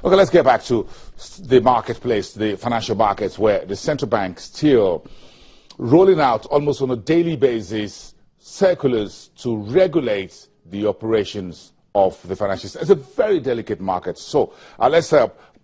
Okay, let's get back to the marketplace, the financial markets, where the central bank still rolling out almost on a daily basis circulars to regulate the operations of the financial system. It's a very delicate market. So let's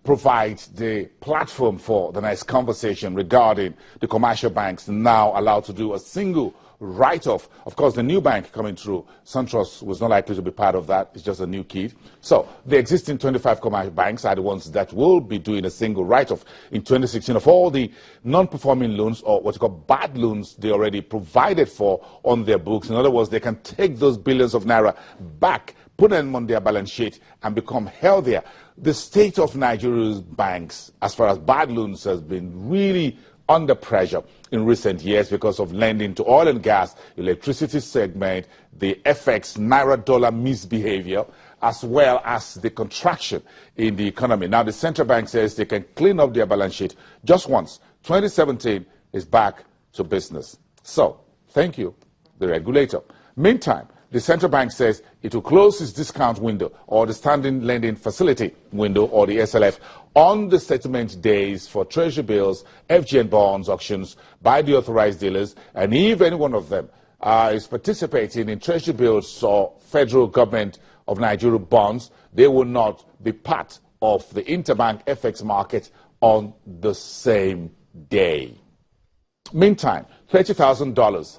provide the platform for the next conversation regarding the commercial banks now allowed to do a single write-off. Of course, the new bank coming through, SunTrust, was not likely to be part of that. It's just a new kid. So the existing 25 commercial banks are the ones that will be doing a single write-off in 2016 of all the non-performing loans, or what you call bad loans, they already provided for on their books. In other words, they can take those billions of naira back, put them on their balance sheet, and become healthier. The state of Nigeria's banks, as far as bad loans, has been really under pressure in recent years because of lending to oil and gas, electricity segment, the FX naira-dollar misbehavior, as well as the contraction in the economy. Now, the central bank says they can clean up their balance sheet just once. 2017 is back to business. So, thank you, the regulator. Meantime, the central bank says it will close its discount window or the standing lending facility window, or the SLF, on the settlement days for treasury bills, FGN bonds auctions by the authorized dealers. And if any one of them is participating in treasury bills or federal government of Nigeria bonds, they will not be part of the interbank FX market on the same day. Meantime, $30,000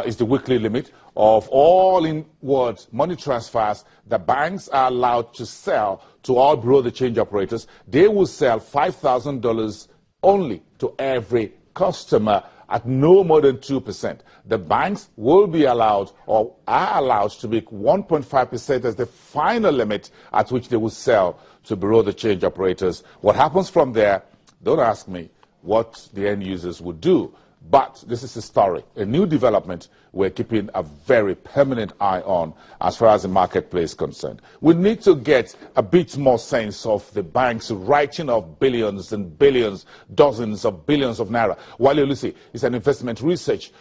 is the weekly limit of all inward money transfers that banks are allowed to sell to all bureau-de-change operators. They will sell $5,000 only to every customer at no more than 2%. The banks will be allowed, or are allowed, to make 1.5% as the final limit at which they will sell to bureau-de-change operators. What happens from there, don't ask me what the end users would do. But this is a story, a new development we're keeping a very permanent eye on as far as the marketplace is concerned. We need to get a bit more sense of the banks writing off billions and billions, dozens of billions of naira. Wale Lucy is an investment research,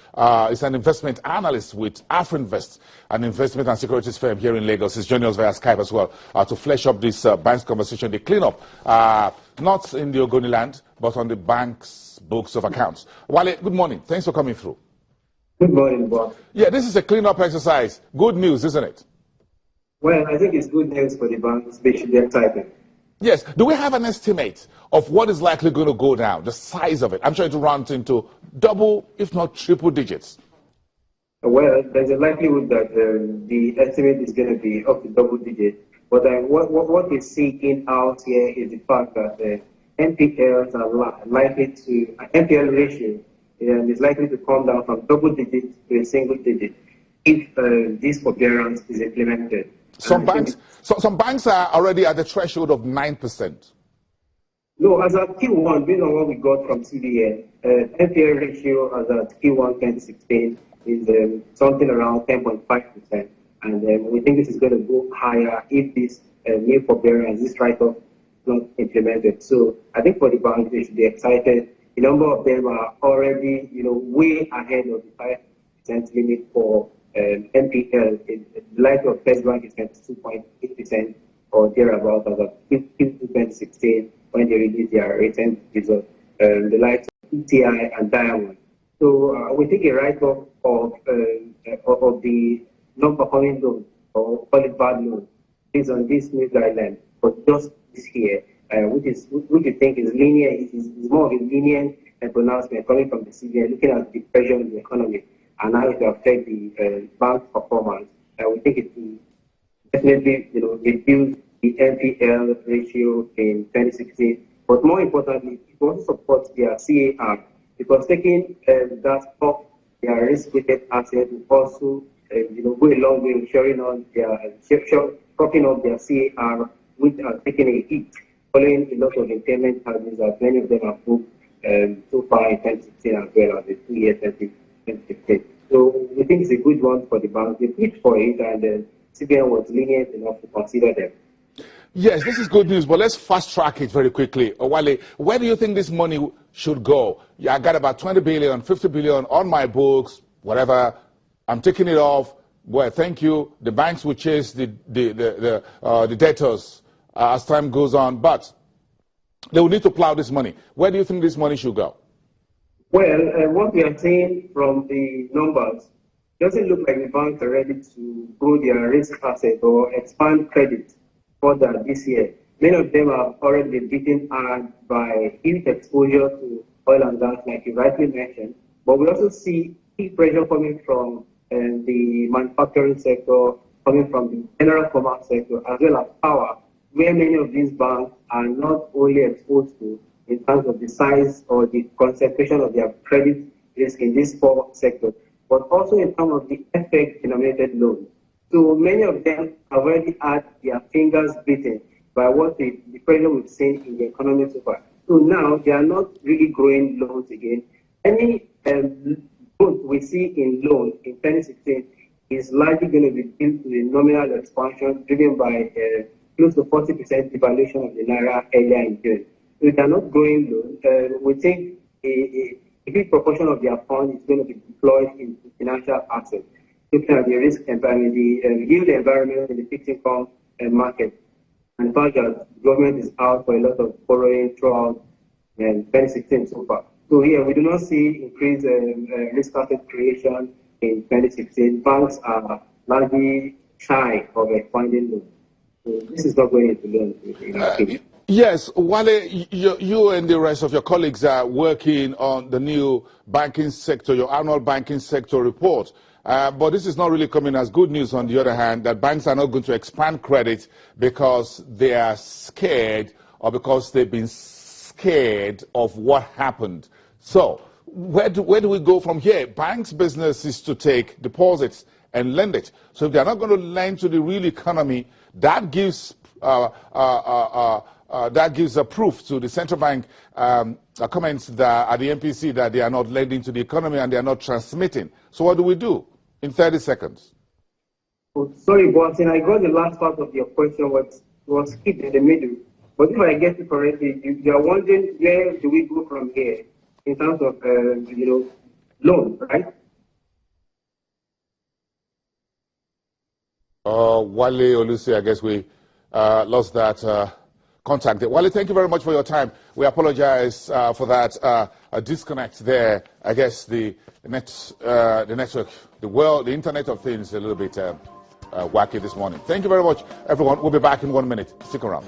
is an investment analyst with Afrinvest, an investment and securities firm here in Lagos. He's joining us via Skype as well to flesh up this bank's conversation, the cleanup, not in the Ogoni land, but on the bank's books of accounts. Wale, good morning. Thanks for coming through. Good morning, Bob. Yeah, this is a cleanup exercise. Good news, isn't it? Well, I think it's good news for the banks. They should be excited. Yes. Do we have an estimate of what is likely going to go down, the size of it? I'm trying to round into double, if not triple digits. Well, there's a likelihood that the estimate is going to be up to double digits. But what is seeking out here is the fact that NPLs are likely to, NPL ratio is likely to come down from double digits to a single digit if this forbearance is implemented. Some banks are already at the threshold of 9%. No, as at Q1, based on what we got from CBN, NPL ratio as at Q1 2016 is something around 10.5%. And we think this is going to go higher if this new forbearance, this write-off, not implemented. So I think for the banks, they should be excited. A number of them are already, way ahead of the 5% limit for NPL. The light of First Bank is 22.8% or thereabout as of Q2 2016 when they released their recent results. The likes of ETI and Diamond. So we think a write-off of the non-performing loans or call it bad loans based on this new guideline for just this year, which we think is lenient. It is more of a lenient pronouncement coming from the CBN, looking at the pressure in the economy and how it will affect the bank's performance. We think it will definitely, reduce the NPL ratio in 2016. But more importantly, it also supports their CAR because taking that off their risk-weighted asset will also go a long way in shoring on propping up their CAR, which are taking a hit following a lot of impairment charges that many of them have booked so far in 2016 as well as the 2 years 2015. So we think it's a good one for the bank. They pitched for it, and CBN was lenient enough to consider them. Yes, this is good news, but let's fast track it very quickly. Wale, where do you think this money should go? Yeah, I got about 20 billion, 50 billion on my books, whatever. I'm taking it off. Well, thank you. The banks will chase the debtors as time goes on. But They will need to plow this money. Where do you think this money should go? Well, what we are seeing from the numbers doesn't look like the banks are ready to grow their risk asset or expand credit further this year. Many of them have already been beaten hard by huge exposure to oil and gas, like you rightly mentioned. But we also see key pressure coming from the manufacturing sector, coming from the general commerce sector, as well as power, where many of these banks are not only exposed to in terms of the size or the concentration of their credit risk in these four sectors, but also in terms of the FX-denominated loans. So many of them have already had their fingers bitten by what the pressure we've seen in the economy so far. So now they are not really growing loans again. Any growth we see in loans in 2016 is likely going to be due to the nominal expansion driven by close to 40% devaluation of the naira earlier in June. So they are not growing loans. We think a big proportion of their fund is going to be deployed in financial assets, looking at the risk environment, the yield environment in the fixed income market. And the fact that the government is out for a lot of borrowing throughout 2016 so far. So here we do not see increased risk asset creation in 2016. Banks are largely shy of expanding loans. So this is not going into loans in our opinion. Yes, Wale, you and the rest of your colleagues are working on the new banking sector, your annual banking sector report. But this is not really coming as good news, on the other hand, that banks are not going to expand credit because they are scared or because they've been scared of what happened. So where do we go from here? Banks' business is to take deposits and lend it. So if they're not going to lend to the real economy, that gives a proof to the central bank comments that, at the MPC that they are not lending to the economy and they are not transmitting. So what do we do in 30 seconds? Oh, sorry, Watson, I got the last part of your question was skipped in the middle. But if I get it correctly, you are wondering where do we go from here in terms of loan, right? Wale Olusi, I guess we lost that contact there. Wale, thank you very much for your time. We apologize for that disconnect there. I guess the network, the Internet of Things is a little bit wacky this morning. Thank you very much, everyone. We'll be back in 1 minute. Stick around.